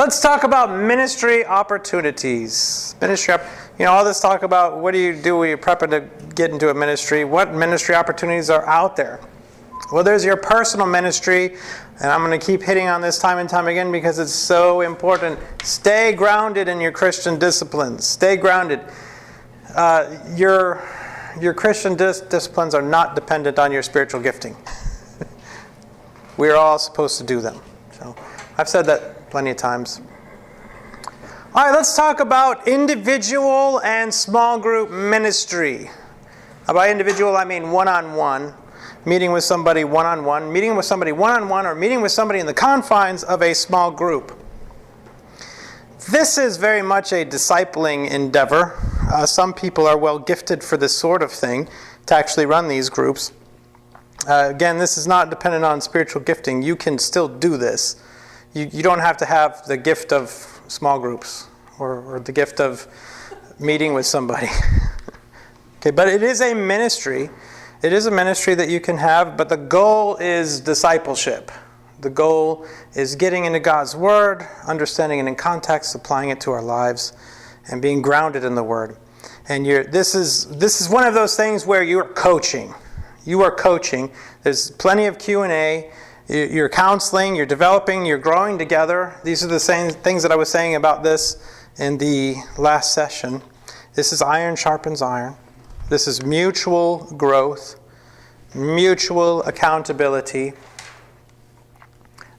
Let's talk about ministry opportunities. All this talk about what do you do when you're prepping to get into a ministry? What ministry opportunities are out there? Well, there's your personal ministry, and I'm going to keep hitting on this time and time again because it's so important. Stay grounded in your Christian disciplines. Stay grounded. Your Christian disciplines are not dependent on your spiritual gifting. We're all supposed to do them. So I've said that plenty of times. All right, let's talk about individual and small group ministry. By individual, I mean one-on-one. Meeting with somebody one-on-one, meeting with somebody one-on-one, or meeting with somebody in the confines of a small group. This is very much a discipling endeavor. Some people are well gifted for this sort of thing, to actually run these groups. Again, this is not dependent on spiritual gifting. You can still do this. You don't have to have the gift of small groups or the gift of meeting with somebody. Okay, but it is a ministry. It is a ministry that you can have, but the goal is discipleship. The goal is getting into God's Word, understanding it in context, applying it to our lives, and being grounded in the Word. And this is one of those things where you're coaching. You are coaching. There's plenty of Q&A. You're counseling, you're developing, you're growing together. These are the same things that I was saying about this in the last session. This is iron sharpens iron. This is mutual growth, mutual accountability.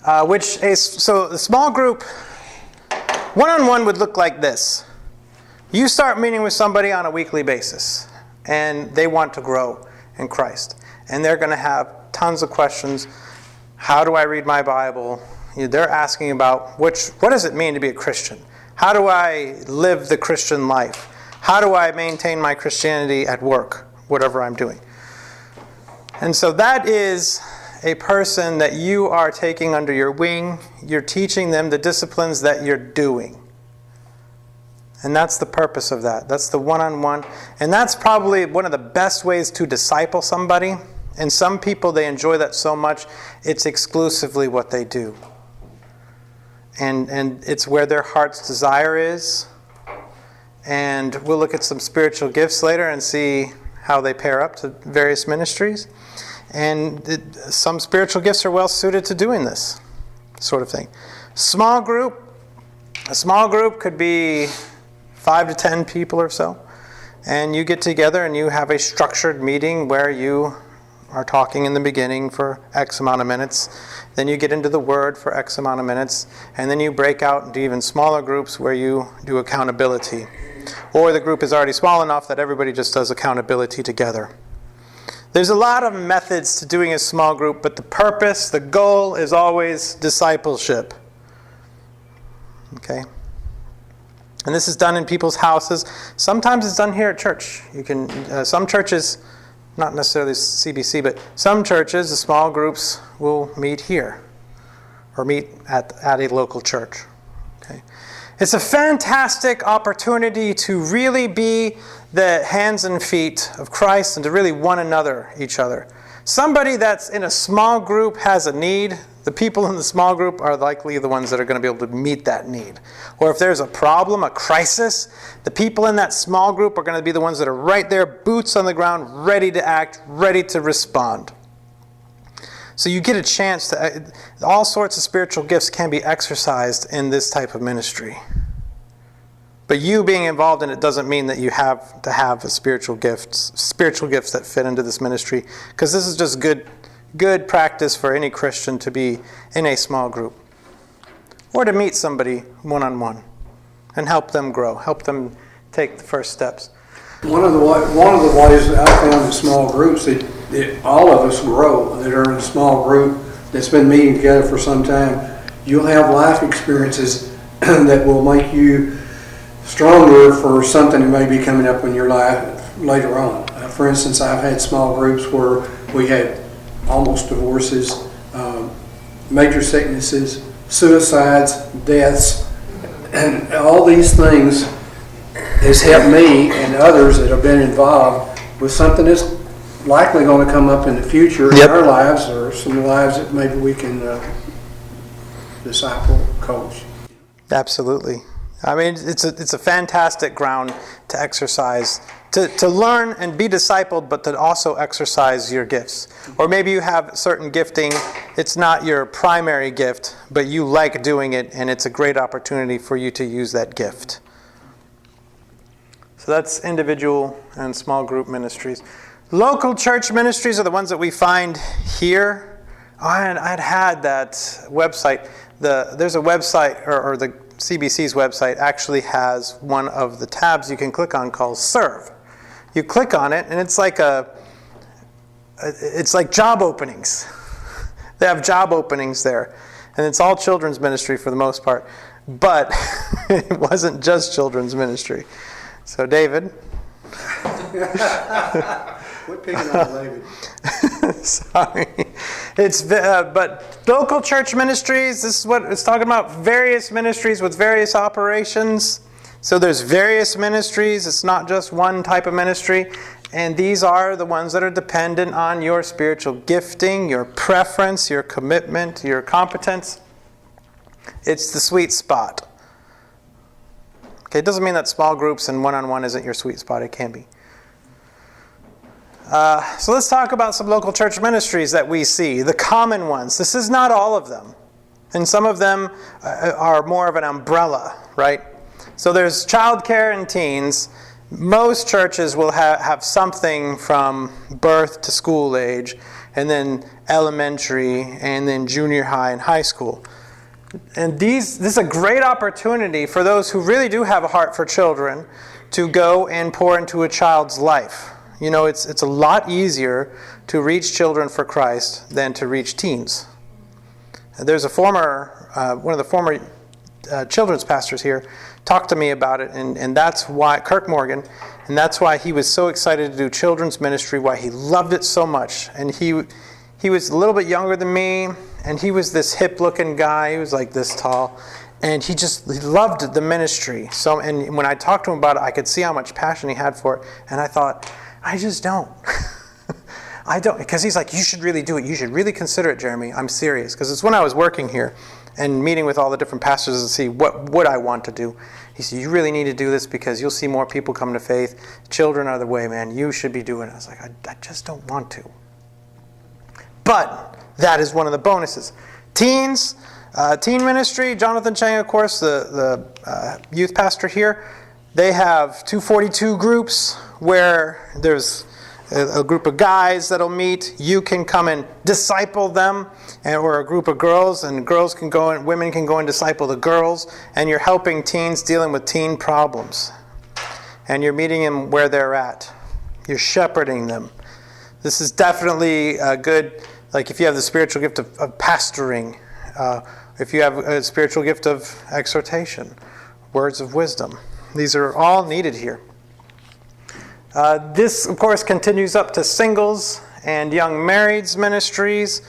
So the small group, one-on-one would look like this. You start meeting with somebody on a weekly basis, and they want to grow in Christ. And they're going to have tons of questions. How do I read my Bible? They're asking about what does it mean to be a Christian? How do I live the Christian life? How do I maintain my Christianity at work, whatever I'm doing? And so that is a person that you are taking under your wing. You're teaching them the disciplines that you're doing. And that's the purpose of that. That's the one-on-one. And that's probably one of the best ways to disciple somebody. And some people, they enjoy that so much, it's exclusively what they do. And it's where their heart's desire is. And we'll look at some spiritual gifts later and see how they pair up to various ministries. And some spiritual gifts are well suited to doing this sort of thing. A small group could be 5 to 10 people or so. And you get together and you have a structured meeting where you are talking in the beginning for X amount of minutes. Then you get into the Word for X amount of minutes. And then you break out into even smaller groups where you do accountability. Or the group is already small enough that everybody just does accountability together. There's a lot of methods to doing a small group, but the purpose, the goal is always discipleship. Okay? And this is done in people's houses. Sometimes it's done here at church. Some churches, not necessarily CBC, but some churches, the small groups will meet here or meet at a local church. Okay? It's a fantastic opportunity to really be the hands and feet of Christ and to really one another, each other. Somebody that's in a small group has a need. The people in the small group are likely the ones that are going to be able to meet that need. Or if there's a problem, a crisis, the people in that small group are going to be the ones that are right there, boots on the ground, ready to act, ready to respond. So you get a chance to, all sorts of spiritual gifts can be exercised in this type of ministry. But you being involved in it doesn't mean that you have to have spiritual gifts that fit into this ministry, because this is just good practice for any Christian to be in a small group or to meet somebody one-on-one and help them grow, help them take the first steps. One of the ways that I found in small groups that all of us grow that are in a small group that's been meeting together for some time. You'll have life experiences that will make you stronger for something that may be coming up in your life later on. For instance, I've had small groups where we had almost divorces, major sicknesses, suicides, deaths, and all these things has helped me and others that have been involved with something that's likely going to come up in the future in our lives, or some lives that maybe we can disciple, coach. Absolutely. I mean, it's a fantastic ground to exercise, to learn and be discipled, but to also exercise your gifts. Or maybe you have certain gifting, it's not your primary gift, but you like doing it, and it's a great opportunity for you to use that gift. So that's individual and small group ministries. Local church ministries are the ones that we find here. I'd had that website. There's a website, or the CBC's website actually has one of the tabs you can click on called Serve. You click on it, and it's like job openings. They have job openings there, and it's all children's ministry for the most part. But it wasn't just children's ministry. So David. Quit picking on David. Sorry. But local church ministries, this is what it's talking about, various ministries with various operations. So there's various ministries. It's not just one type of ministry. And these are the ones that are dependent on your spiritual gifting, your preference, your commitment, your competence. It's the sweet spot. Okay, it doesn't mean that small groups and one-on-one isn't your sweet spot. It can be. So let's talk about some local church ministries that we see, the common ones. This is not all of them. And some of them are more of an umbrella, right? So there's childcare and teens. Most churches will have something from birth to school age, and then elementary, and then junior high and high school. And this is a great opportunity for those who really do have a heart for children to go and pour into a child's life. You know, it's a lot easier to reach children for Christ than to reach teens. There's one of the former children's pastors here talked to me about it, and that's why, Kirk Morgan, and that's why he was so excited to do children's ministry, why he loved it so much. And he was a little bit younger than me, and he was this hip-looking guy. He was like this tall, and he loved the ministry. So, and when I talked to him about it, I could see how much passion he had for it, and I thought, I just don't. I don't, because he's like, you should really do it. You should really consider it, Jeremy. I'm serious. Because it's when I was working here and meeting with all the different pastors to see what would I want to do. He said, you really need to do this because you'll see more people come to faith. Children are the way, man. You should be doing it. I was like, I just don't want to. But that is one of the bonuses. Teens, teen ministry, Jonathan Chang, of course, the youth pastor here, they have 242 groups where there's a group of guys that'll meet. You can come and disciple them, or a group of girls, and girls can go and women can go and disciple the girls, and you're helping teens dealing with teen problems. And you're meeting them where they're at. You're shepherding them. This is definitely a good, like if you have the spiritual gift of pastoring, if you have a spiritual gift of exhortation, words of wisdom. These are all needed here. This, of course, continues up to singles and young marrieds ministries.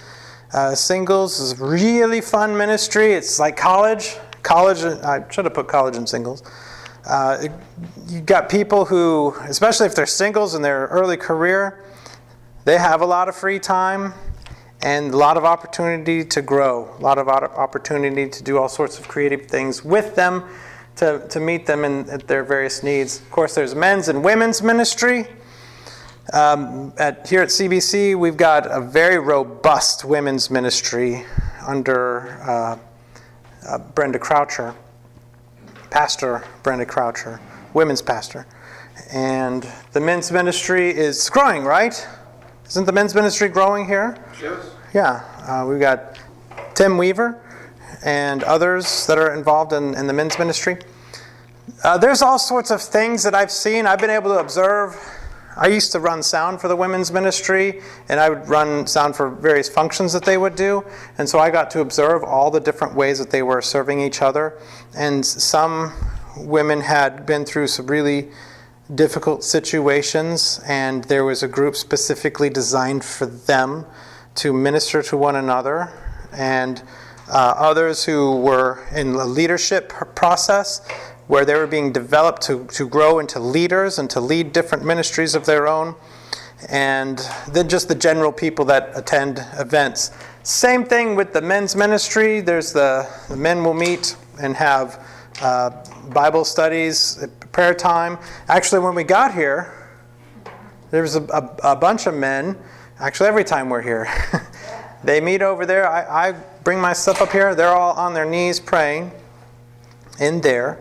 Singles is really fun ministry. It's like college. I should have put college and singles. You've got people who, especially if they're singles in their early career, they have a lot of free time and a lot of opportunity to grow, a lot of opportunity to do all sorts of creative things with them, to meet them at their various needs. Of course, there's men's and women's ministry. Here at CBC, we've got a very robust women's ministry under Brenda Croucher, Pastor Brenda Croucher, women's pastor. And the men's ministry is growing, right? Isn't the men's ministry growing here? Yes. Yeah. We've got Tim Weaver and others that are involved in the men's ministry. There's all sorts of things that I've seen. I've been able to observe. I used to run sound for the women's ministry, and I would run sound for various functions that they would do. And so I got to observe all the different ways that they were serving each other. And some women had been through some really difficult situations, and there was a group specifically designed for them to minister to one another. And others who were in the leadership process, where they were being developed to grow into leaders and to lead different ministries of their own. And then just the general people that attend events. Same thing with the men's ministry. There's the men will meet and have Bible studies, prayer time. Actually, when we got here, there was a bunch of men. Actually, every time we're here, they meet over there. I bring my stuff up here. They're all on their knees praying in there,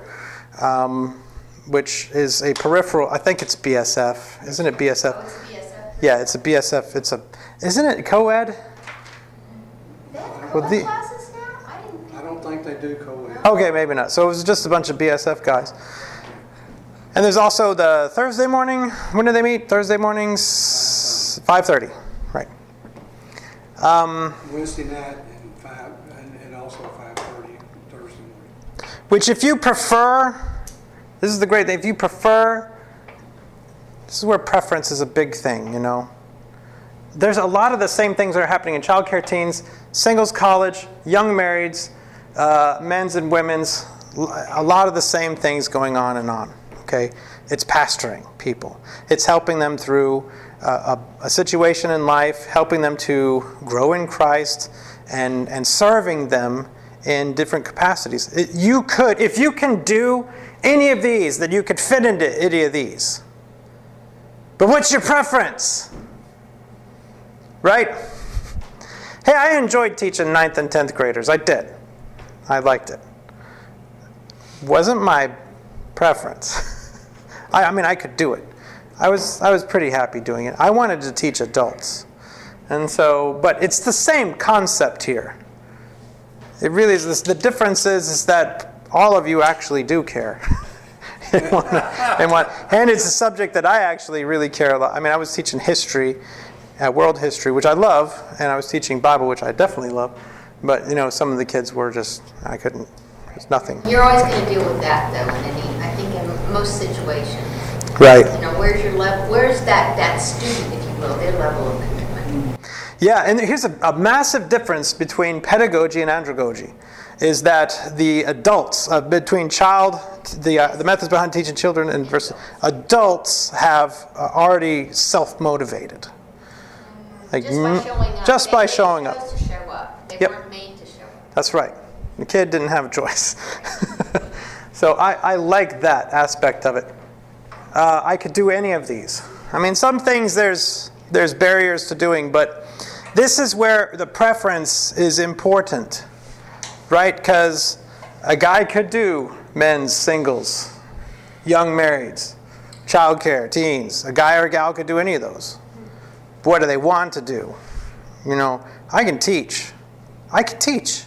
which is a peripheral. I think it's BSF. Isn't it BSF? Oh, it's BSF? Yeah, it's a BSF. Isn't it co-ed? They have Well, co-ed the- classes now? I didn't think. I don't think they do co-ed. Okay, maybe not. So it was just a bunch of BSF guys. And there's also the Thursday morning. When do they meet? Thursday mornings, 5:30. Right. Wednesday night and 5, and also 5:30 Thursday morning. Which, if you prefer, this is the great thing. If you prefer, this is where preference is a big thing, you know. There's a lot of the same things that are happening in childcare teens, singles college, young marrieds, men's and women's. A lot of the same things going on and on. Okay, it's pastoring people. It's helping them through a situation in life, helping them to grow in Christ, and serving them in different capacities. You could, if you can do any of these, then you could fit into any of these. But what's your preference? Right? Hey, I enjoyed teaching 9th and 10th graders. I did. I liked it. Wasn't my preference. I mean, I could do it. I was pretty happy doing it. I wanted to teach adults. And so, but it's the same concept here. It really is. The difference is that all of you actually do care. And it's a subject that I actually really care a lot. I mean, I was teaching history, world history, which I love, and I was teaching Bible, which I definitely love. But, you know, some of the kids were just, I couldn't, there's nothing. You're always going to deal with that, though, I think in most situations. Right. You know, where's your level? Where's that student, if you will, their level of commitment? Yeah, and here's a massive difference between pedagogy and andragogy, is that the adults, between the methods behind teaching children and versus adults have already self-motivated. Like, Just by showing up. Just by showing up. They were supposed to show up. They Yep. weren't made to show up. That's right. The kid didn't have a choice. So I like that aspect of it. I could do any of these. I mean, some things there's barriers to doing, but this is where the preference is important, right? Because a guy could do men's, singles, young marrieds, childcare, teens. A guy or a gal could do any of those. What do they want to do? You know, I can teach. I could teach.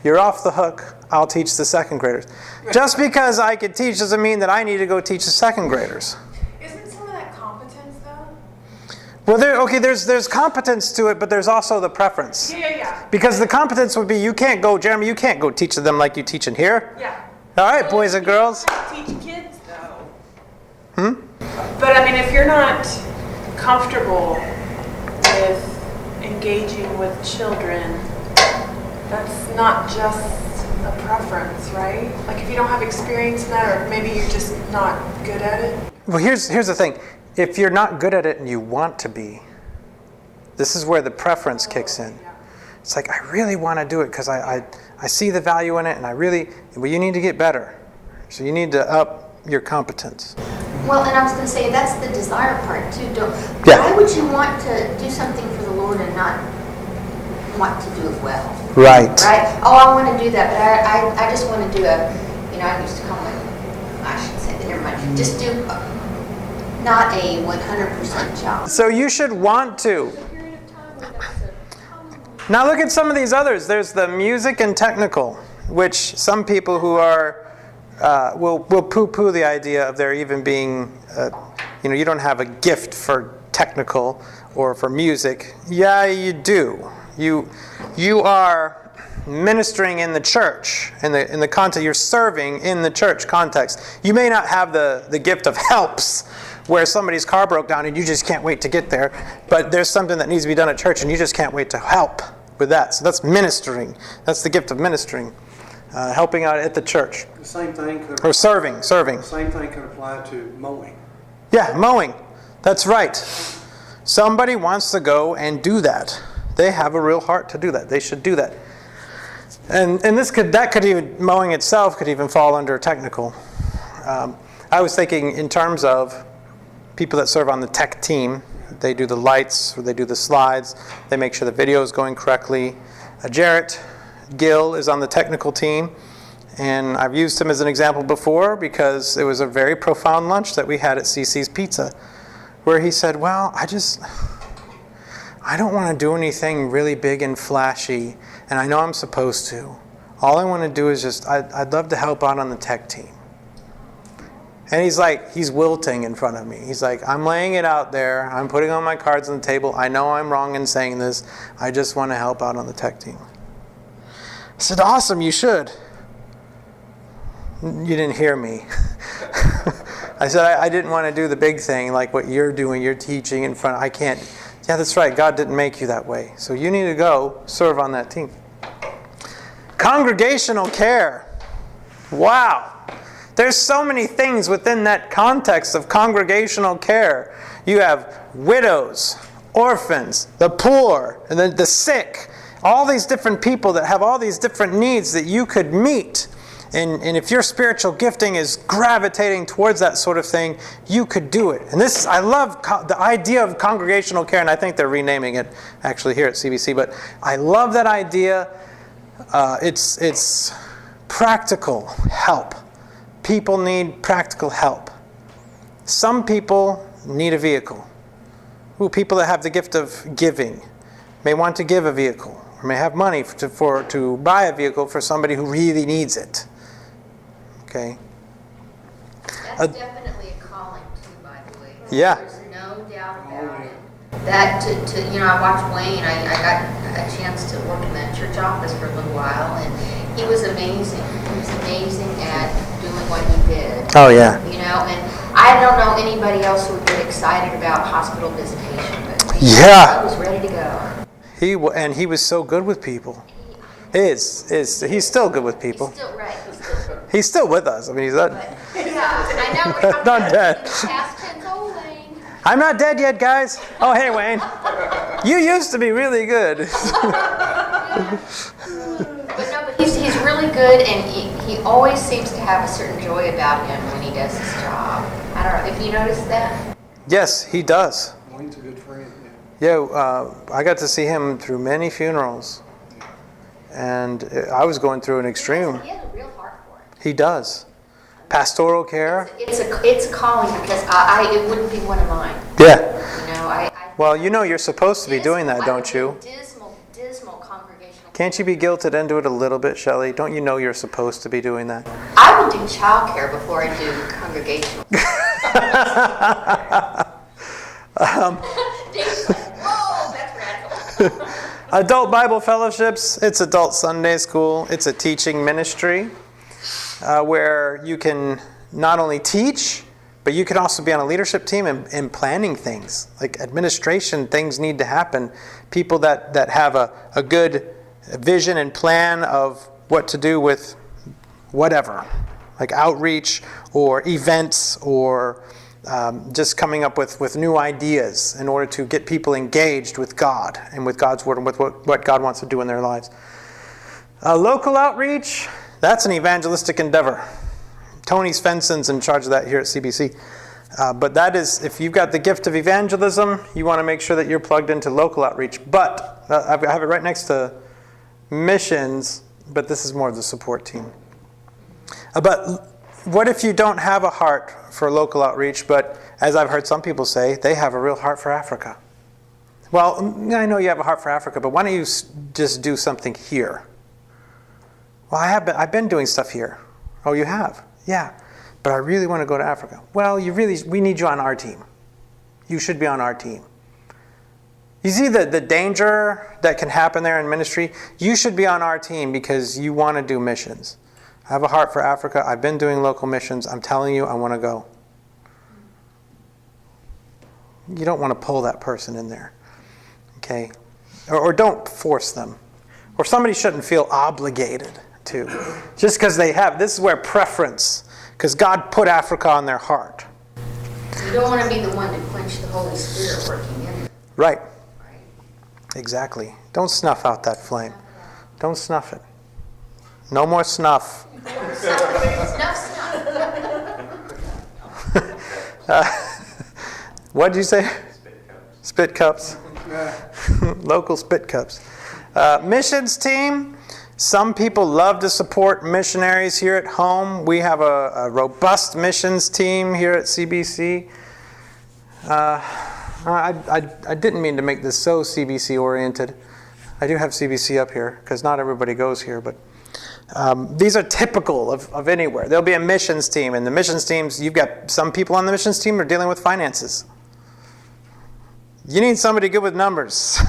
You're off the hook. I'll teach the second graders. Just because I could teach doesn't mean that I need to go teach the second graders. Isn't some of that competence, though? Well, there's competence to it, but there's also the preference. Yeah. Because the competence would be Jeremy, you can't go teach them like you teach in here. Yeah. All right, boys and girls. You don't have to teach kids, though. But, I mean, if you're not comfortable with engaging with children, that's not just a preference, right? Like if you don't have experience in that, or maybe you're just not good at it. Well, here's the thing. If you're not good at it and you want to be, this is where the preference kicks in. Yeah. It's like, I really want to do it because I see the value in it, and you need to get better. So you need to up your competence. Well, and I was going to say, that's the desire part, too. Yeah. Why would you want to do something for the Lord and not want to do it well? Right. Right? Oh, I want to do that, but I just want to do I used to call it, I should say that, never mind. Just do not a 100% job. So you should want to. Now look at some of these others. There's the music and technical, which some people who are will poo-poo the idea of there even being, you don't have a gift for technical or for music. Yeah, you do. You are ministering in the church, in the context. You're serving in the church context. You may not have the gift of helps, where somebody's car broke down and you just can't wait to get there, but there's something that needs to be done at church and you just can't wait to help with that. So that's ministering. That's the gift of ministering, helping out at the church. The same thing could Or serving. The same thing could apply to mowing. Yeah, mowing. That's right. Somebody wants to go and do that. They have a real heart to do that. They should do that. And that could even, mowing itself could even fall under technical. I was thinking in terms of people that serve on the tech team. They do the lights, or they do the slides. They make sure the video is going correctly. Jarrett Gill is on the technical team. And I've used him as an example before because it was a very profound lunch that we had at CC's Pizza, where he said, well, I don't want to do anything really big and flashy, and I know I'm supposed to. All I want to do is I'd love to help out on the tech team. And he's wilting in front of me. He's like, I'm laying it out there. I'm putting all my cards on the table. I know I'm wrong in saying this. I just want to help out on the tech team. I said, awesome, you should. You didn't hear me. I said, I didn't want to do the big thing like what you're doing. You're teaching in front. I can't. Yeah, that's right. God didn't make you that way. So you need to go serve on that team. Congregational care. Wow. There's so many things within that context of congregational care. You have widows, orphans, the poor, and the sick. All these different people that have all these different needs that you could meet. And if your spiritual gifting is gravitating towards that sort of thing, you could do it. And I love the idea of congregational care, and I think they're renaming it actually here at CBC. But I love that idea. It's practical help. People need practical help. Some people need a vehicle. People that have the gift of giving may want to give a vehicle, or may have money to buy a vehicle for somebody who really needs it. Okay. That's definitely a calling too, by the way. Yeah. There's no doubt about it. That I watched Wayne. I got a chance to work in that church office for a little while, and he was amazing. He was amazing at doing what he did. Oh yeah. And I don't know anybody else who would get excited about hospital visitation, but he was ready to go. He was so good with people. He's still good with people. He's still right. He's still with us. I mean, he's not. Yeah, I know. Not dead. Past tense, oh, Wayne. I'm not dead yet, guys. Oh, hey, Wayne. You used to be really good. But he's really good, and he always seems to have a certain joy about him when he does his job. I don't know if you noticed that. Yes, he does. Wayne's a good friend. Yeah, I got to see him through many funerals, and I was going through an extreme. He has a real heart for it. He does. Pastoral care. It's a calling because it wouldn't be one of mine. Yeah. Well, you're supposed to be doing that, don't you? Dismal congregational. Can't you be guilted into it a little bit, Shelley? Don't you know you're supposed to be doing that? I would do childcare before I do congregational. Whoa, that's radical. Adult Bible fellowships, it's adult Sunday school. It's a teaching ministry where you can not only teach, but you can also be on a leadership team and planning things. Like administration, things need to happen. People that have a good vision and plan of what to do with whatever, like outreach or events or just coming up with new ideas in order to get people engaged with God and with God's Word and with what God wants to do in their lives. Local outreach, that's an evangelistic endeavor. Tony Svensson's in charge of that here at CBC. But that is, if you've got the gift of evangelism, you want to make sure that you're plugged into local outreach. But I have it right next to missions, but this is more of the support team. But what if you don't have a heart for local outreach, but as I've heard some people say, they have a real heart for Africa? Well, I know you have a heart for Africa, but why don't you just do something here? Well, I've been doing stuff here. Oh, you have? Yeah. But I really want to go to Africa. Well, we need you on our team. You should be on our team. You see the danger that can happen there in ministry? You should be on our team because you want to do missions. I have a heart for Africa. I've been doing local missions. I'm telling you, I want to go. You don't want to pull that person in there. Okay? Or don't force them. Or somebody shouldn't feel obligated to. Just because they have. This is where preference. Because God put Africa on their heart. You don't want to be the one to quench the Holy Spirit working in it. Right. Exactly. Don't snuff out that flame. Don't snuff it. No more snuff. Snuff. What did you say? Spit cups. Local spit cups. Missions team. Some people love to support missionaries here at home. We have a robust missions team here at CBC. I didn't mean to make this so CBC oriented. I do have CBC up here because not everybody goes here, but these are typical of anywhere. There'll be a missions team, and the missions teams, you've got some people on the missions team are dealing with finances. You need somebody good with numbers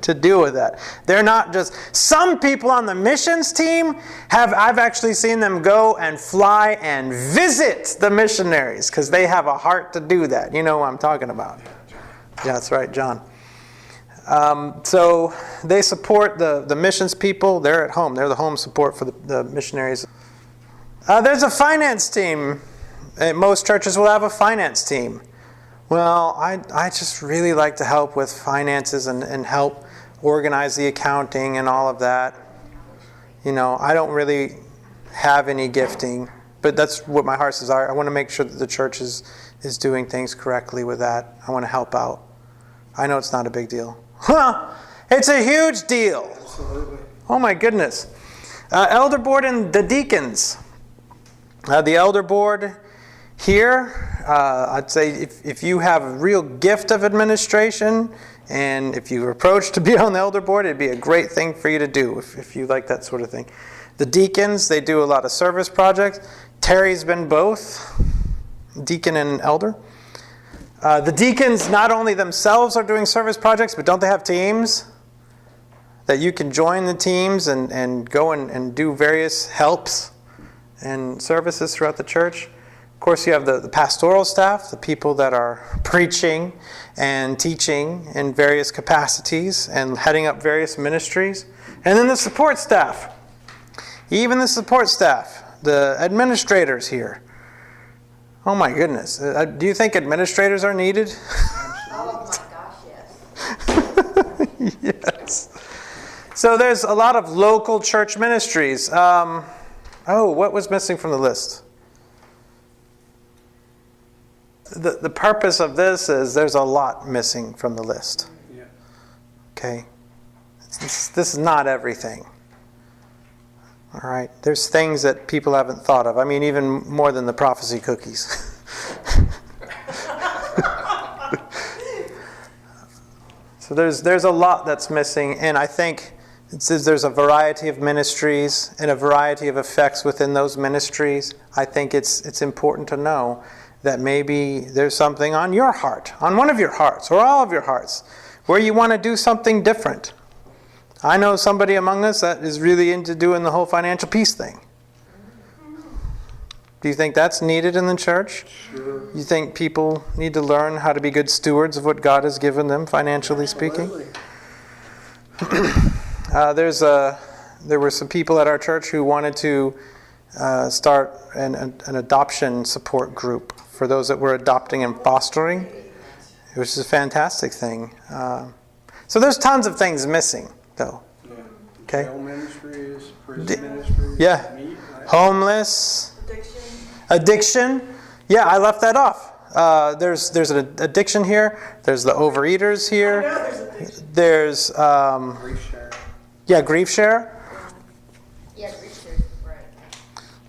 to deal with that. They're not just... Some people on the missions team I've actually seen them go and fly and visit the missionaries because they have a heart to do that. You know what I'm talking about. Yeah, that's right, John. So they support the missions people. They're at home. They're the home support for the missionaries. There's a finance team. Most churches will have a finance team. Well, I just really like to help with finances and help organize the accounting and all of that. You know, I don't really have any gifting, but that's what my heart says. I want to make sure that the church is doing things correctly with that. I want to help out. I know it's not a big deal. Huh! It's a huge deal. Absolutely. Oh my goodness. Elder board and the deacons. The elder board here, I'd say if you have a real gift of administration and if you were approached to be on the elder board, it'd be a great thing for you to do if you like that sort of thing. The deacons, they do a lot of service projects. Terry's been both, deacon and elder. The deacons not only themselves are doing service projects, but don't they have teams? That you can join the teams and go and do various helps and services throughout the church. Of course, you have the pastoral staff, the people that are preaching and teaching in various capacities and heading up various ministries. And then the support staff. Even the support staff, the administrators here. Oh my goodness. Do you think administrators are needed? Oh my gosh, yes. Yes. So there's a lot of local church ministries. What was missing from the list? The purpose of this is there's a lot missing from the list. Yeah. Okay? This is not everything. All right? There's things that people haven't thought of. I mean, even more than the prophecy cookies. So there's a lot that's missing, and I think it says there's a variety of ministries and a variety of effects within those ministries. I think it's important to know that maybe there's something on your heart, on one of your hearts, or all of your hearts, where you want to do something different. I know somebody among us that is really into doing the whole financial peace thing. Do you think that's needed in the church? Sure. You think people need to learn how to be good stewards of what God has given them, financially speaking? There were some people at our church who wanted to start an adoption support group for those that were adopting and fostering, which is a fantastic thing. So there's tons of things missing, though. Yeah. Okay. Jail ministries, prison ministries. Yeah. Homeless. Addiction. Yeah, I left that off. There's an addiction here. There's the overeaters here. There's Grief share. yeah, grief share. Yeah, Richard, right.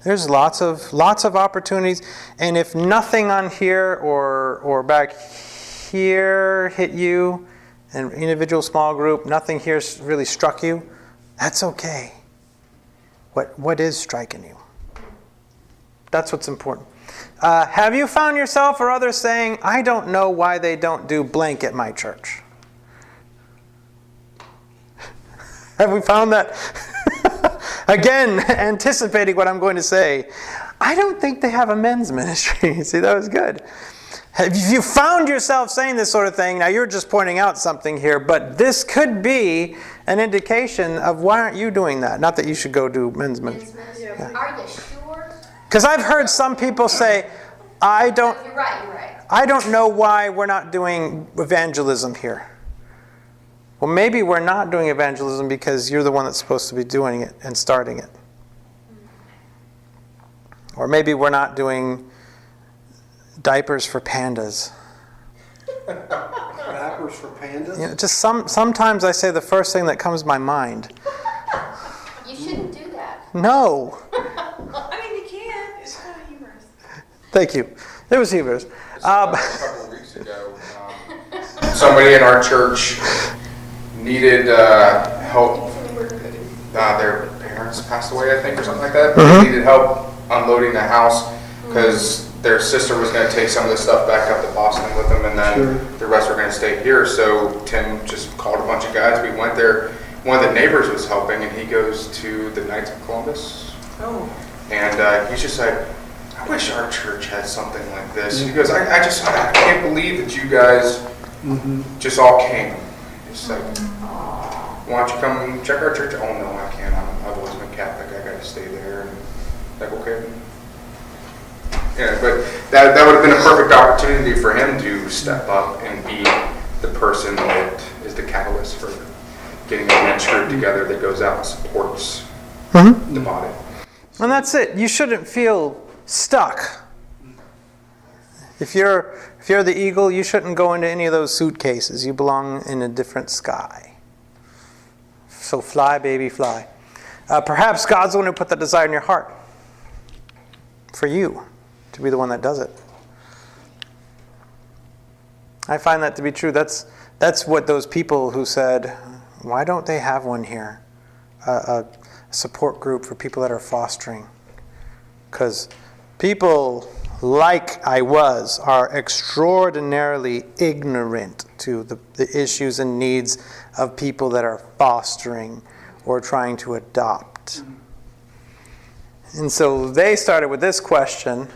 There's lots of opportunities, and if nothing on here or back here hit you, an individual small group, nothing here really struck you, that's okay. What is striking you? That's what's important. Have you found yourself or others saying, I don't know why they don't do blank at my church? Have we found that? Again, anticipating what I'm going to say. I don't think they have a men's ministry. See, that was good. Have you found yourself saying this sort of thing? Now, you're just pointing out something here, but this could be an indication of why aren't you doing that? Not that you should go do men's ministry. Yeah. Are you sure? Because I've heard some people say, You're right. I don't know why we're not doing evangelism here. Well, maybe we're not doing evangelism because you're the one that's supposed to be doing it and starting it. Or maybe we're not doing diapers for pandas. Diapers for pandas? You know, just sometimes I say the first thing that comes to my mind. You shouldn't do that. No. I mean, you can. It's kind of humorous. Thank you. It was humorous. A couple of weeks ago, somebody in our church needed help. Their parents passed away, I think, or something like that. They needed help unloading the house because their sister was going to take some of the stuff back up to Boston with them, and then the rest were going to stay here. So Tim just called a bunch of guys. We went there. One of the neighbors was helping, and he goes to the Knights of Columbus. Oh. And he's just like, I wish our church had something like this. He goes, I can't believe that you guys just all came. It's like, why don't you come check our church? Oh, no, I can't. I've always been Catholic. I got to stay there. And like, okay. Yeah, but that would have been a perfect opportunity for him to step up and be the person that is the catalyst for getting a men's group together that goes out and supports the body. And that's it. You shouldn't feel stuck. If you're the eagle, you shouldn't go into any of those suitcases. You belong in a different sky. So fly, baby, fly. Perhaps God's the one who put that desire in your heart for you to be the one that does it. I find that to be true. That's what those people who said, why don't they have one here? A support group for people that are fostering. Because people like I was are extraordinarily ignorant to the issues and needs of people that are fostering or trying to adopt. And so they started with this question,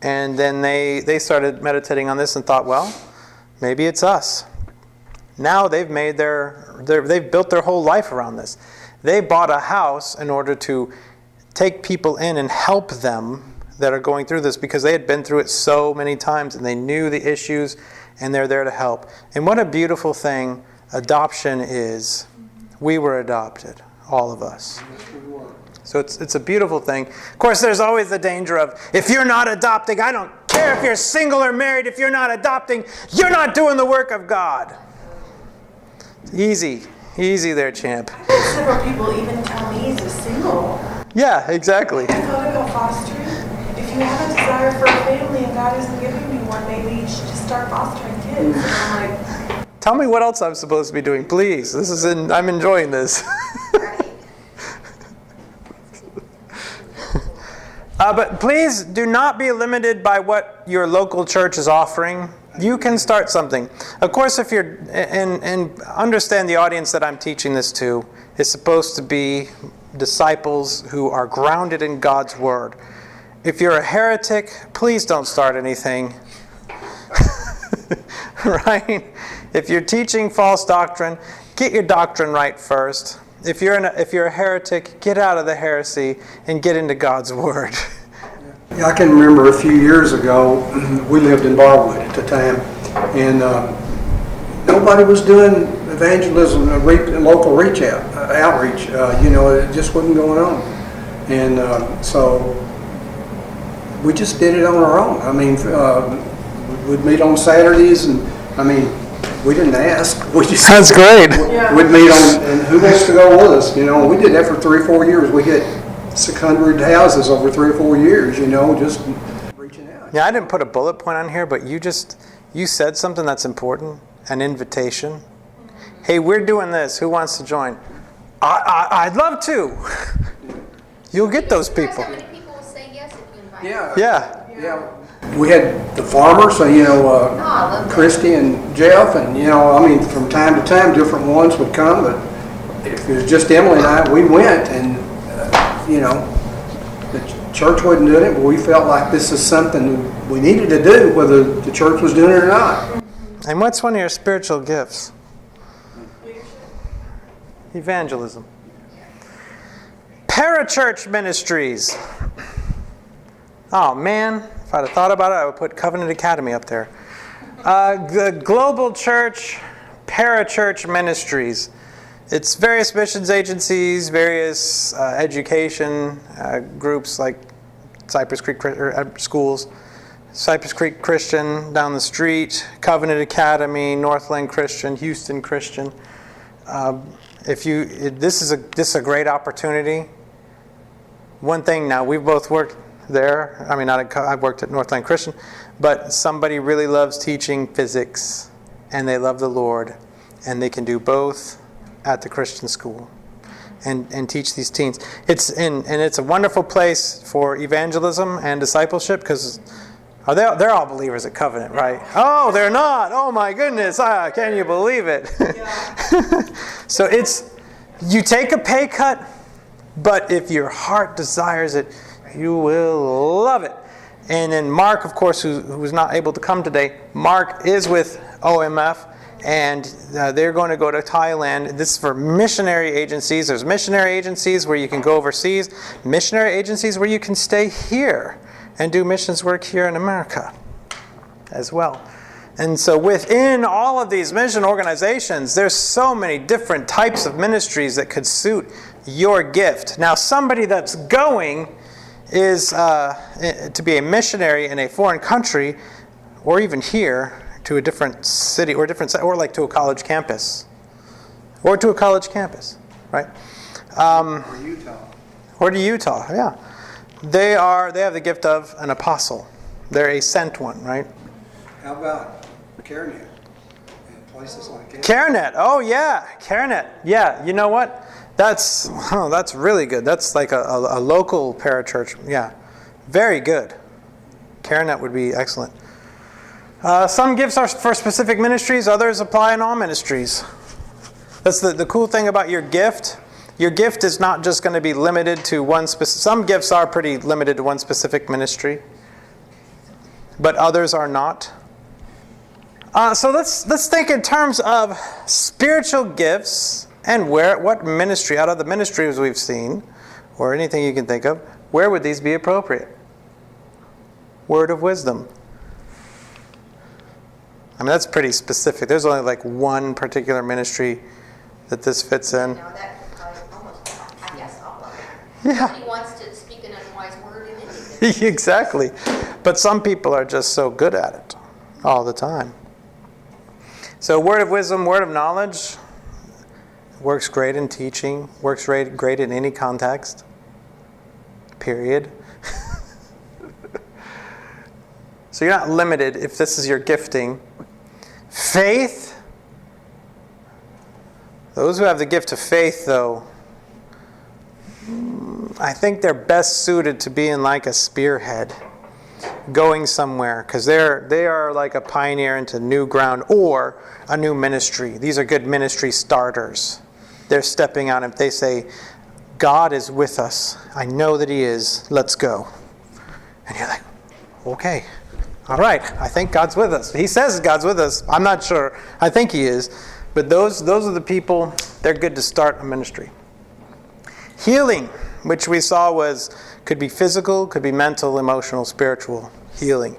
and then they started meditating on this and thought, well, maybe it's us. Now they've made they've built their whole life around this. They bought a house in order to take people in and help them that are going through this, because they had been through it so many times and they knew the issues, and they're there to help. And what a beautiful thing adoption is. We were adopted, all of us. So it's a beautiful thing. Of course, there's always the danger of, if you're not adopting, I don't care if you're single or married, if you're not adopting, you're not doing the work of God. Easy there, champ. I've had several people even tell me he's single. Yeah, exactly. I thought about fostering. If you have a desire for a family and God isn't giving you one, maybe you should just start fostering kids. And I'm like, tell me what else I'm supposed to be doing, please. I'm enjoying this. But please do not be limited by what your local church is offering. You can start something. Of course, if you're, and understand the audience that I'm teaching this to is supposed to be disciples who are grounded in God's Word. If you're a heretic, please don't start anything. Right? If you're teaching false doctrine, get your doctrine right first. If you're a heretic, get out of the heresy and get into God's Word. Yeah, I can remember a few years ago, we lived in Barwood at the time, and nobody was doing evangelism, local outreach. It just wasn't going on. And so we just did it on our own. I mean, we'd meet on Saturdays, and we didn't ask. We just, that's great. We'd meet on, and who wants to go with us? We did that for 3 or 4 years. We hit 600 houses over 3 or 4 years, just reaching out. Yeah, I didn't put a bullet point on here, but you said something that's important, an invitation. Hey, we're doing this. Who wants to join? I'd love to. You'll get those people. How many people will say yes if you invite them? Yeah. We had the farmers, Christy and Jeff, and from time to time, different ones would come. But if it was just Emily and I, we went, and the church wasn't doing it, but we felt like this is something we needed to do, whether the church was doing it or not. And what's one of your spiritual gifts? Evangelism. Parachurch ministries. Oh man, if I'd have thought about it, I would put Covenant Academy up there. The Global Church Parachurch Ministries. It's various missions agencies, various education groups like Cypress Creek schools. Cypress Creek Christian down the street, Covenant Academy, Northland Christian, Houston Christian. This is a great opportunity. One thing now, we've both worked there. I mean, I've worked at Northland Christian, but somebody really loves teaching physics, and they love the Lord, and they can do both at the Christian school and teach these teens. It's a wonderful place for evangelism and discipleship, because they're all believers at Covenant, right? Oh, they're not. Oh my goodness! Can you believe it? So you take a pay cut, but if your heart desires it, you will love it. And then Mark, of course, who's not able to come today, Mark is with OMF, and they're going to go to Thailand. This is for missionary agencies. There's missionary agencies where you can go overseas, missionary agencies where you can stay here and do missions work here in America as well. And so within all of these mission organizations, there's so many different types of ministries that could suit your gift. Now, somebody that's going is to be a missionary in a foreign country, or even here to a different city, or like to a college campus, right? Or to Utah, yeah. They have the gift of an apostle. They're a sent one, right? How about CareNet and places like that? CareNet, oh yeah, CareNet. Yeah, you know what? That's really good. That's like a local parachurch. Yeah, very good. CareNet would be excellent. Some gifts are for specific ministries. Others apply in all ministries. That's the cool thing about your gift. Your gift is not just going to be limited to one specific. Some gifts are pretty limited to one specific ministry, but others are not. So let's think in terms of spiritual gifts and what ministry, out of the ministries we've seen, or anything you can think of, where would these be appropriate? Word of wisdom. I mean, that's pretty specific. There's only like one particular ministry that this fits in. No, that could probably almost, I guess, all of it. Yeah. Nobody wants to speak an unwise word in anything. Exactly. But some people are just so good at it all the time. So word of wisdom, word of knowledge works great in teaching, works great in any context, period. So you're not limited if this is your gifting. Faith. Those who have the gift of faith, though, I think they're best suited to being like a spearhead, going somewhere, because they are like a pioneer into new ground or a new ministry. These are good ministry starters. They're stepping out. If they say, God is with us, I know that He is, let's go. And you're like, okay, all right, I think God's with us. He says God's with us. I'm not sure. I think He is. But those are the people, they're good to start a ministry. Healing, which we saw could be physical, could be mental, emotional, spiritual. Healing.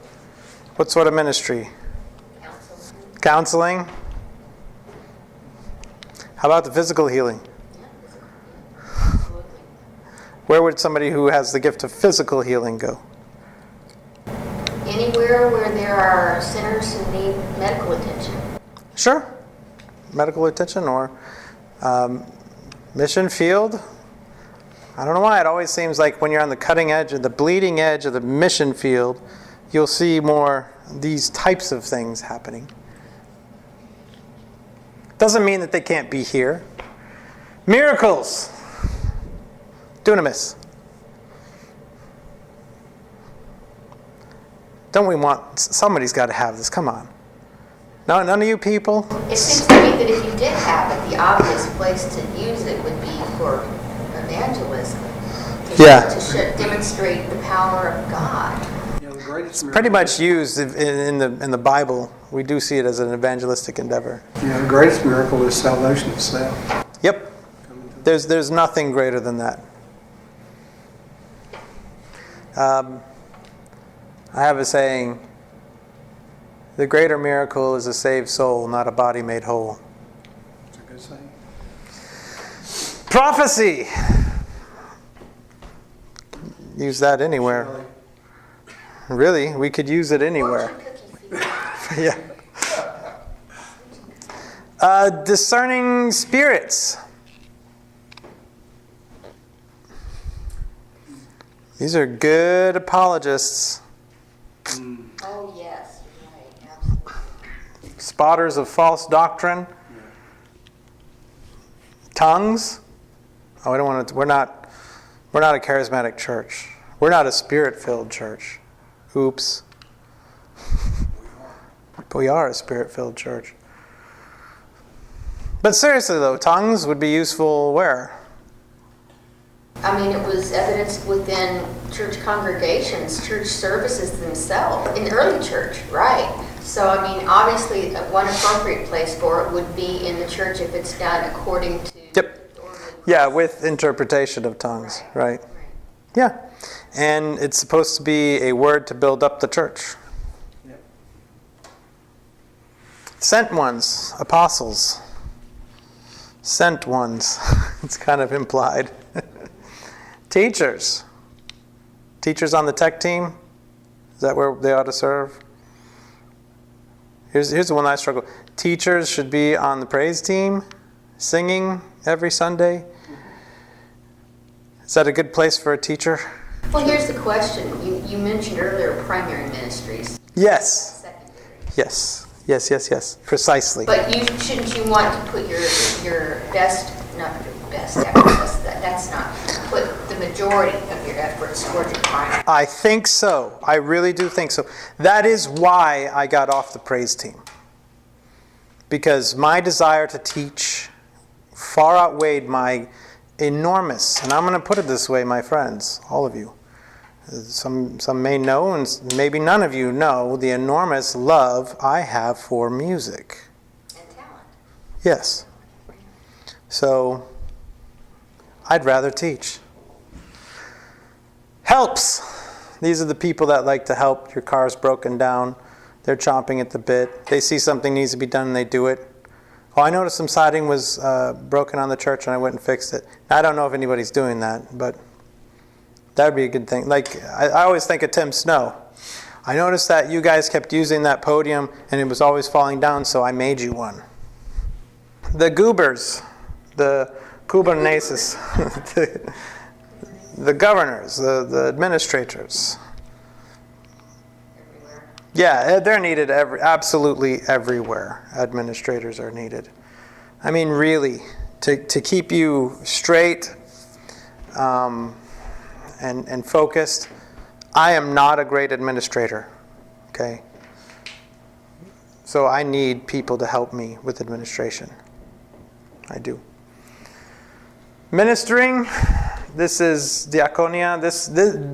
What sort of ministry? Counseling. How about the physical healing? Where would somebody who has the gift of physical healing go? Anywhere where there are sinners who need medical attention. Sure. Medical attention or mission field. I don't know why. It always seems like when you're on the cutting edge or the bleeding edge of the mission field, you'll see more these types of things happening. Doesn't mean that they can't be here. Miracles. Dunamis. Don't we want... Somebody's got to have this. Come on. No, none of you people? It seems to me that if you did have it, the obvious place to use it would be for evangelism. To demonstrate the power of God. It's pretty much used in the Bible. We do see it as an evangelistic endeavor. The greatest miracle is salvation itself. Yep. There's nothing greater than that. I have a saying, the greater miracle is a saved soul, not a body made whole. That's a good saying. Prophecy. Use that anywhere. really, we could use it anywhere. Fortune cookie feed. Yeah. Discerning spirits. These are good apologists. Oh, yes, right, absolutely. Spotters of false doctrine. Tongues. Oh, we don't want to. We're not a charismatic church. We're not a spirit-filled church. Oops. But we are a spirit-filled church. But seriously, though, tongues would be useful where? I mean, it was evidenced within church congregations, church services themselves, in early church, right? So, I mean, obviously, one appropriate place for it would be in the church if it's done according to... Yep. Yeah, with interpretation of tongues, right? Yeah. And it's supposed to be a word to build up the church. Yep. Sent ones, apostles. Sent ones. It's kind of implied. Teachers. Teachers on the tech team. Is that where they ought to serve? Here's the one I struggle. Teachers should be on the praise team, singing every Sunday. Is that a good place for a teacher? Well, here's the question. You mentioned earlier primary ministries. Yes. Secondary. Yes. Yes. Precisely. But shouldn't you want to put your best, not your best efforts, that's not, put the majority of your efforts toward your primary? I think so. I really do think so. That is why I got off the praise team. Because my desire to teach far outweighed my enormous, and I'm going to put it this way, my friends, all of you. Some may know, and maybe none of you know, the enormous love I have for music. And talent. Yes. So, I'd rather teach. Helps. These are the people that like to help. Your car's broken down. They're chomping at the bit. They see something needs to be done and they do it. Oh, I noticed some siding was broken on the church and I went and fixed it. Now, I don't know if anybody's doing that, but that would be a good thing. Like, I always think of Tim Snow. I noticed that you guys kept using that podium and it was always falling down, so I made you one. The goobers, the kubernetes, the governors, the administrators. Everywhere. Yeah, they're needed absolutely everywhere. Administrators are needed. I mean, really, to keep you straight and focused. I am not a great administrator, okay? So I need people to help me with administration. I do. Ministering, this is diaconia.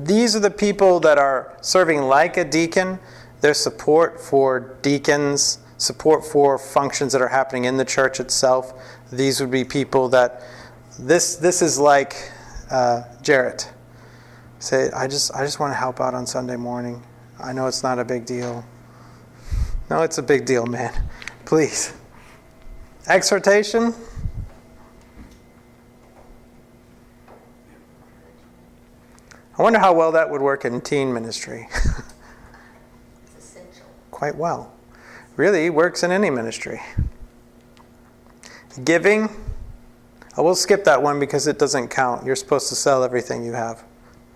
These are the people that are serving like a deacon. There's support for deacons, support for functions that are happening in the church itself. These would be people that, this is like Jarrett. Say, I just want to help out on Sunday morning. I know it's not a big deal. No, it's a big deal, man. Please. Exhortation. I wonder how well that would work in teen ministry. It's essential. Quite well. Really works in any ministry. Giving. I will skip that one because it doesn't count. You're supposed to sell everything you have.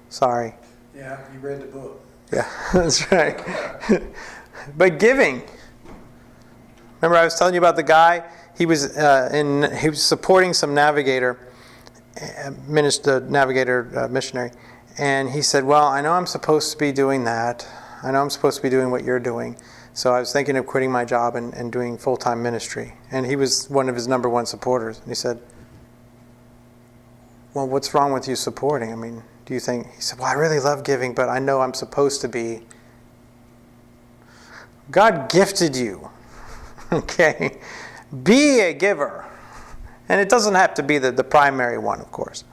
Sorry. Yeah, you read the book. Yeah, that's right. But giving. Remember I was telling you about the guy? He was supporting some navigator, missionary. And he said, well, I know I'm supposed to be doing that. I know I'm supposed to be doing what you're doing. So I was thinking of quitting my job and doing full-time ministry. And he was one of his number one supporters. And he said, well, what's wrong with you supporting? I mean, do you think? He said, well, I really love giving, but I know I'm supposed to be. God gifted you. Okay? Be a giver. And it doesn't have to be the primary one, of course.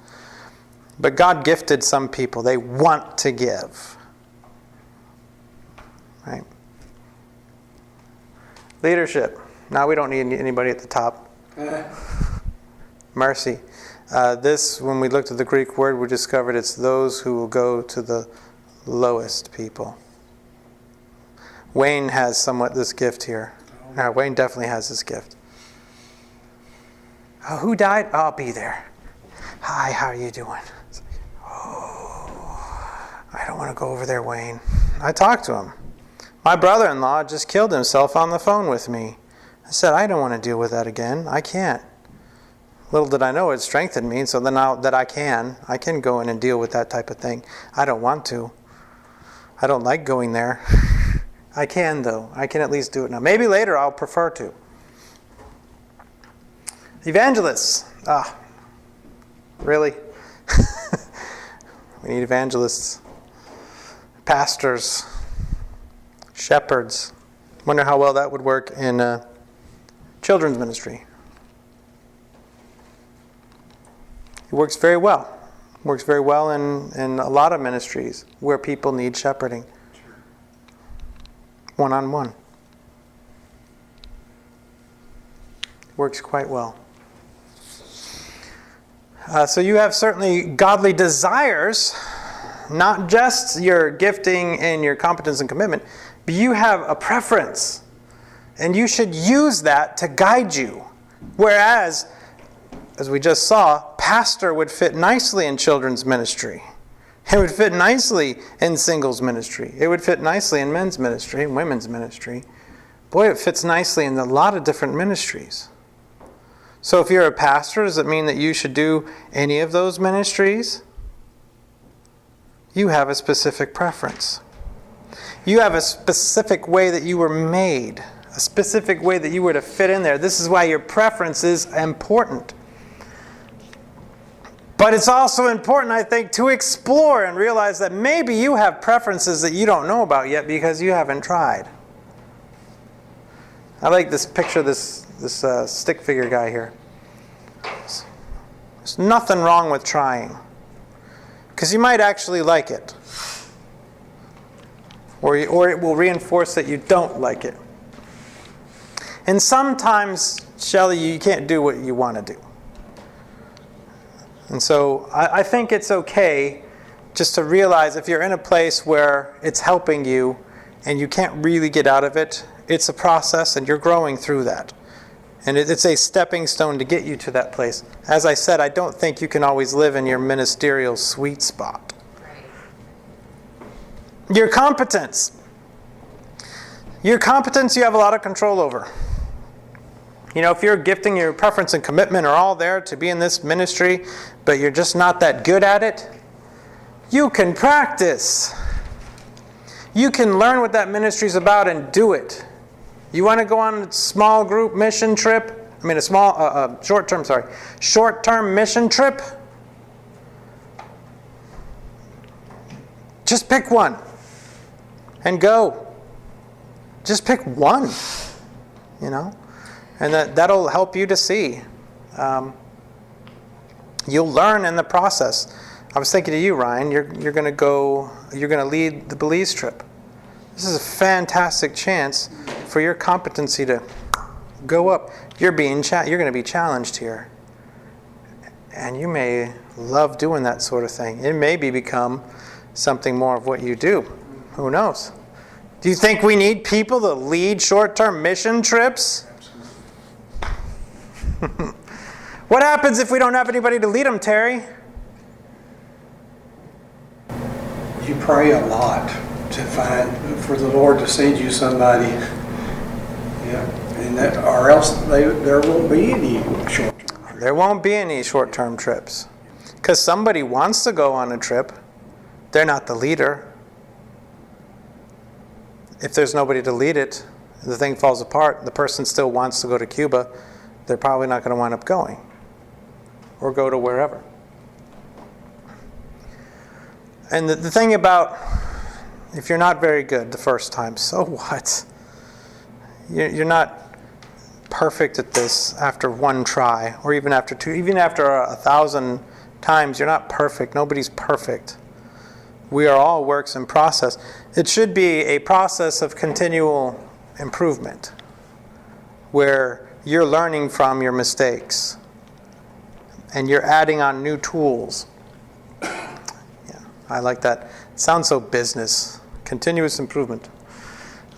But God gifted some people. They want to give. Right? Leadership. Now we don't need anybody at the top. Mercy. This, when we looked at the Greek word, we discovered it's those who will go to the lowest people. Wayne has somewhat this gift here. Wayne definitely has this gift. Oh, who died? I'll be there. Hi, how are you doing? I don't want to go over there, Wayne. I talked to him. My brother-in-law just killed himself on the phone with me. I said, I don't want to deal with that again. I can't. Little did I know it strengthened me, so then now that I can go in and deal with that type of thing. I don't want to. I don't like going there. I can, though. I can at least do it now. Maybe later I'll prefer to. Evangelists. Really? We need evangelists. Pastors. Shepherds. Wonder how well that would work in children's ministry. It works very well. It works very well in a lot of ministries where people need shepherding. One-on-one. Works quite well. So you have certainly godly desires, not just your gifting and your competence and commitment, but you have a preference. And you should use that to guide you. Whereas, as we just saw, pastor would fit nicely in children's ministry. It would fit nicely in singles ministry. It would fit nicely in men's ministry and women's ministry. Boy, it fits nicely in a lot of different ministries. So if you're a pastor, does it mean that you should do any of those ministries? You have a specific preference. You have a specific way that you were made, a specific way that you were to fit in there. This is why your preference is important. But it's also important, I think, to explore and realize that maybe you have preferences that you don't know about yet because you haven't tried. I like this picture, this stick figure guy here. There's nothing wrong with trying, because you might actually like it. Or it will reinforce that you don't like it. And sometimes, Shelley, you can't do what you want to do. And so I think it's okay just to realize if you're in a place where it's helping you and you can't really get out of it, it's a process and you're growing through that. And it's a stepping stone to get you to that place. As I said, I don't think you can always live in your ministerial sweet spot. Your competence. Your competence you have a lot of control over. You know, if your gifting, your preference, and commitment are all there to be in this ministry, but you're just not that good at it, you can practice. You can learn what that ministry is about and do it. You want to go on a small group mission trip? Short-term mission trip? Just pick one and go. Just pick one, you know. And that'll help you to see. You'll learn in the process. I was thinking to you, Ryan, you're going to lead the Belize trip. This is a fantastic chance for your competency to go up. You're going to be challenged here. And you may love doing that sort of thing. It may become something more of what you do. Who knows? Do you think we need people to lead short-term mission trips? What happens if we don't have anybody to lead them, Terry? You pray a lot for the Lord to send you somebody. Yeah, and or else there won't be any short-term. There won't be any short-term trips, because somebody wants to go on a trip. They're not the leader. If there's nobody to lead it, the thing falls apart. The person still wants to go to Cuba. They're probably not going to wind up going, or go to wherever. And the thing about, if you're not very good the first time, so what? You're not perfect at this after one try, or even after two, even after 1,000 times. You're not perfect. Nobody's perfect. We are all works in process. It should be a process of continual improvement, where you're learning from your mistakes and you're adding on new tools. Yeah, I like that. It sounds so business. Continuous improvement.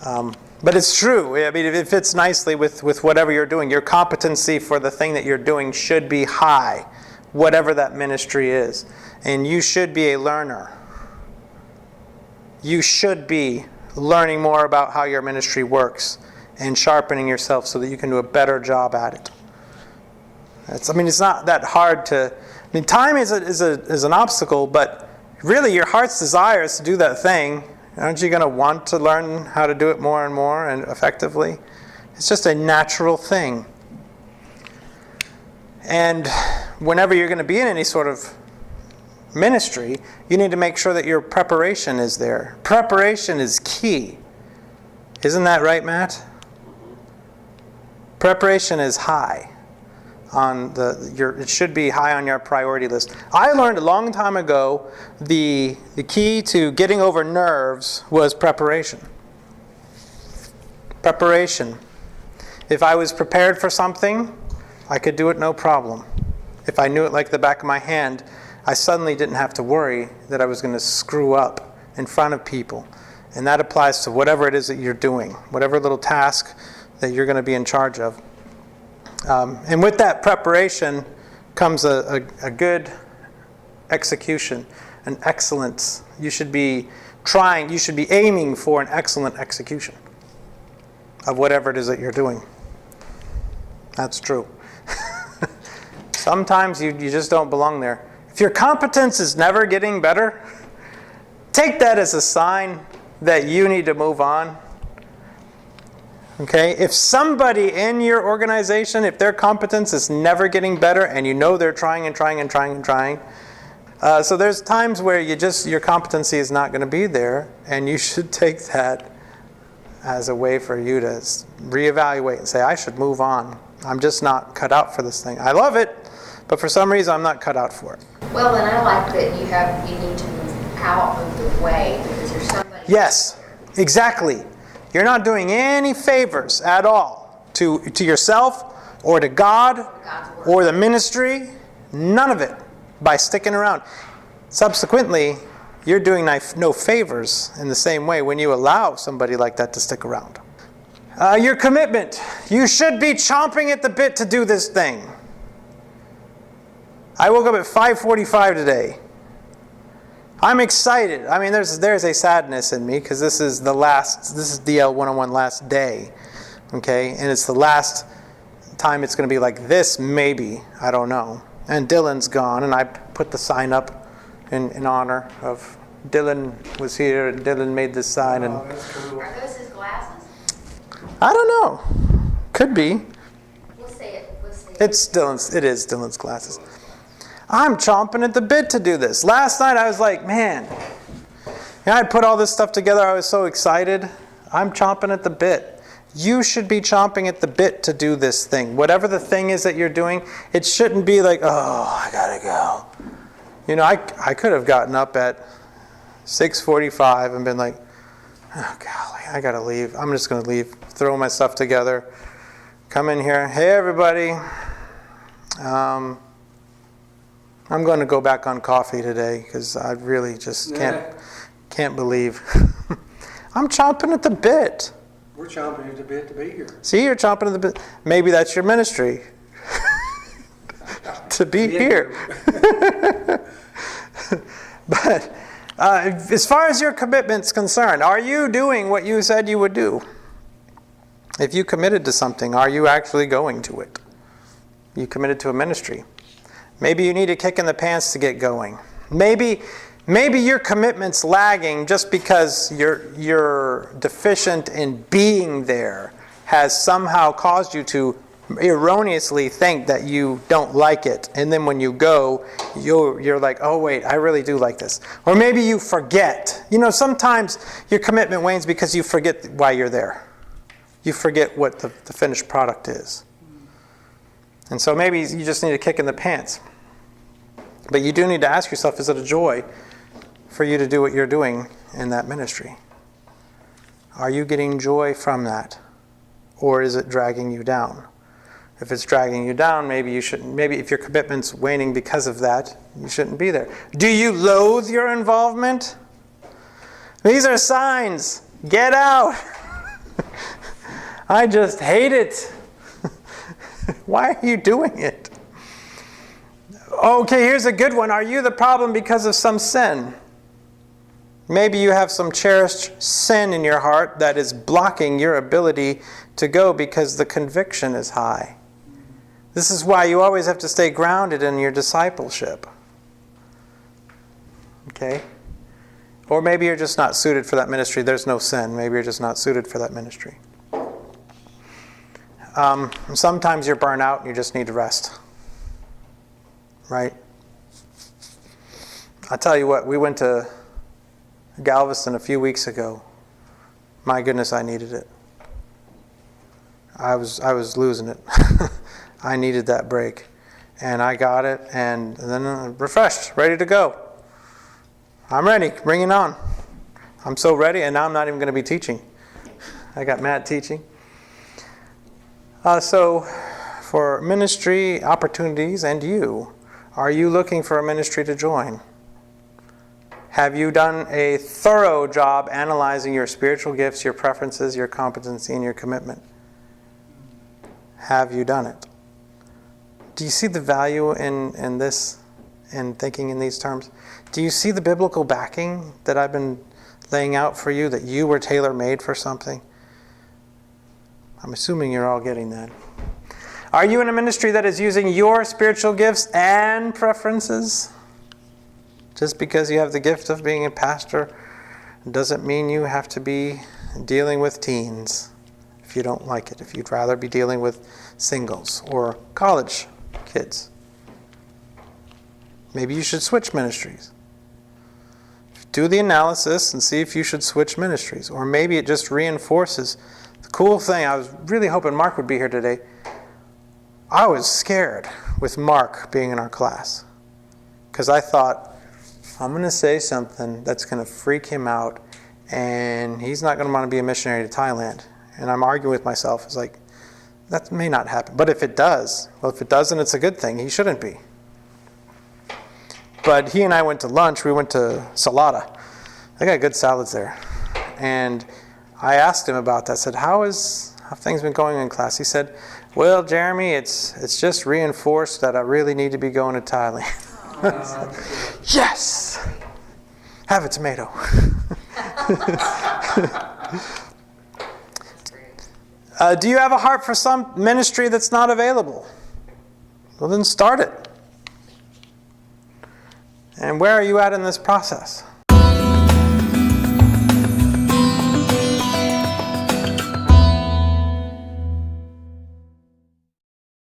But it's true. I mean, it fits nicely with whatever you're doing. Your competency for the thing that you're doing should be high, whatever that ministry is. And you should be a learner. You should be learning more about how your ministry works and sharpening yourself so that you can do a better job at it. It's not that hard to... time is an obstacle, but really your heart's desire is to do that thing. Aren't you going to want to learn how to do it more and more and effectively? It's just a natural thing. And whenever you're going to be in any sort of ministry, you need to make sure that your preparation is there. Preparation is key. Isn't that right, Matt? Preparation is high. It should be high on your priority list. I learned a long time ago the key to getting over nerves was preparation. Preparation. If I was prepared for something, I could do it no problem. If I knew it like the back of my hand, I suddenly didn't have to worry that I was going to screw up in front of people. And that applies to whatever it is that you're doing, whatever little task that you're going to be in charge of. And with that preparation comes a good execution, an excellence. You should be aiming for an excellent execution of whatever it is that you're doing. That's true. Sometimes you just don't belong there. If your competence is never getting better, take that as a sign that you need to move on. Okay? If somebody in your organization, if their competence is never getting better and you know they're trying and trying and trying and trying, so there's times where your competency is not going to be there, and you should take that as a way for you to reevaluate and say, I should move on. I'm just not cut out for this thing. I love it, but for some reason I'm not cut out for it. Well, and I like that you need to move out of the way because there's somebody. Yes, exactly. You're not doing any favors at all to yourself or to God or the ministry. None of it by sticking around. Subsequently, you're doing no favors in the same way when you allow somebody like that to stick around. Your commitment. You should be chomping at the bit to do this thing. I woke up at 5:45 today. I'm excited. I mean, there's a sadness in me because this is DL101 last day, okay? And it's the last time it's going to be like this, maybe. I don't know. And Dylan's gone, and I put the sign up in honor of Dylan was here, and Dylan made this sign. And That's cool. Are those his glasses? I don't know. Could be. We'll say it. It is Dylan's glasses. I'm chomping at the bit to do this. Last night I was like, man, I put all this stuff together. I was so excited. I'm chomping at the bit. You should be chomping at the bit to do this thing. Whatever the thing is that you're doing, it shouldn't be like, oh, I gotta go. I could have gotten up at 6:45 and been like, oh, golly, I gotta leave. I'm just gonna leave, throw my stuff together, come in here. Hey, everybody. I'm going to go back on coffee today because I really just can't believe. I'm chomping at the bit. We're chomping at the bit to be here. See, you're chomping at the bit. Maybe that's your ministry. To be here. But as far as your commitment's concerned, are you doing what you said you would do? If you committed to something, are you actually going to it? You committed to a ministry. Maybe you need a kick in the pants to get going. Maybe your commitment's lagging just because you're deficient in being there has somehow caused you to erroneously think that you don't like it. And then when you go, you're like, oh wait, I really do like this. Or maybe you forget. Sometimes your commitment wanes because you forget why you're there. You forget what the finished product is. And so maybe you just need a kick in the pants. But you do need to ask yourself, is it a joy for you to do what you're doing in that ministry? Are you getting joy from that? Or is it dragging you down? If it's dragging you down, maybe you shouldn't. Maybe if your commitment's waning because of that, you shouldn't be there. Do you loathe your involvement? These are signs. Get out. I just hate it. Why are you doing it? Okay, here's a good one. Are you the problem because of some sin? Maybe you have some cherished sin in your heart that is blocking your ability to go because the conviction is high. This is why you always have to stay grounded in your discipleship. Okay? Or maybe you're just not suited for that ministry. There's no sin. Maybe you're just not suited for that ministry. Sometimes you're burnt out and you just need to rest. Right? I'll tell you what, we went to Galveston a few weeks ago. My goodness, I needed it. I was losing it. I needed that break. And I got it, and then refreshed, ready to go. I'm ready. Bring it on. I'm so ready, and now I'm not even going to be teaching. I got Matt teaching. So, for ministry opportunities and you, are you looking for a ministry to join? Have you done a thorough job analyzing your spiritual gifts, your preferences, your competency, and your commitment? Have you done it? Do you see the value in this, in thinking in these terms? Do you see the biblical backing that I've been laying out for you, that you were tailor-made for something? I'm assuming you're all getting that. Are you in a ministry that is using your spiritual gifts and preferences? Just because you have the gift of being a pastor doesn't mean you have to be dealing with teens if you don't like it, if you'd rather be dealing with singles or college kids. Maybe you should switch ministries. Do the analysis and see if you should switch ministries. Or maybe it just reinforces the cool thing. I was really hoping Mark would be here today. I was scared with Mark being in our class because I thought, I'm going to say something that's going to freak him out and he's not going to want to be a missionary to Thailand. And I'm arguing with myself. It's like, that may not happen. But if it does, well, if it doesn't, it's a good thing. He shouldn't be. But he and I went to lunch. We went to Salada. They got good salads there. And I asked him about that. I said, how have things been going in class? He said, well, Jeremy, it's just reinforced that I really need to be going to Thailand. Yes! Have a tomato. Do you have a heart for some ministry that's not available? Well, then start it. And where are you at in this process?